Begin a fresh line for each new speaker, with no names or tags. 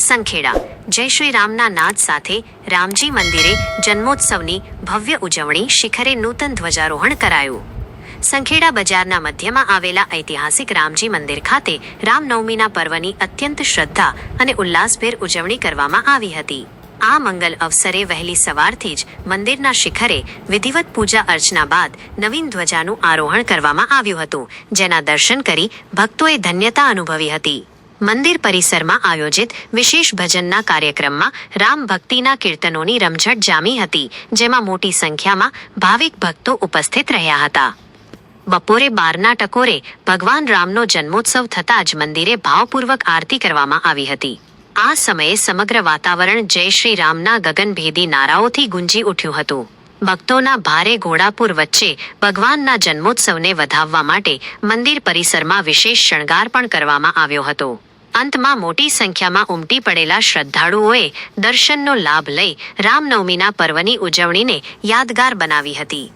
સંખેડા જય શ્રી રામના નાદ સાથે રામજી મંદિરે જન્મોત્સવની ભવ્ય ઉજવણી, શિખરે નૂતન ધ્વજારોહણ કરાયું. સંખેડા બજારના મધ્યમાં આવેલા ઐતિહાસિક રામજી મંદિર ખાતે રામનવમીના પર્વની અત્યંત શ્રદ્ધા અને ઉલ્લાસભેર ઉજવણી કરવામાં આવી હતી. આ મંગલ અવસરે વહેલી સવારથી જ મંદિરના શિખરે વિધિવત પૂજા અર્ચના બાદ નવીન ધ્વજાનું આરોહણ કરવામાં આવ્યું હતું, જેના દર્શન કરી ભક્તોએ ધન્યતા અનુભવી હતી. મંદિર પરિસરમાં આયોજિત વિશેષ ભજનના કાર્યક્રમમાં રામ ભક્તિના કીર્તનોની રમઝટ જામી હતી, જેમાં મોટી સંખ્યામાં ભાવિક ભક્તો ઉપસ્થિત રહ્યા હતા. બપોરે 12ના ટકોરે ભગવાન રામનો જન્મોત્સવ થતાં જ મંદિરે ભાવપૂર્વક આરતી કરવામાં આવી હતી. આ સમયે સમગ્ર વાતાવરણ જય શ્રી રામના ગગનભેદી નારાઓથી ગુંજી ઉઠ્યું હતું. ભક્તોના ભારે ઘોડાપુર વચ્ચે ભગવાનના જન્મોત્સવને વધાવવા માટે મંદિર પરિસરમાં વિશેષ શણગાર પણ કરવામાં આવ્યો હતો. અંતમાં મોટી સંખ્યામાં ઉમટી પડેલા શ્રદ્ધાળુઓએ દર્શનનો લાભ લઈ રામનવમીના પર્વની ઉજવણીને યાદગાર બનાવી હતી.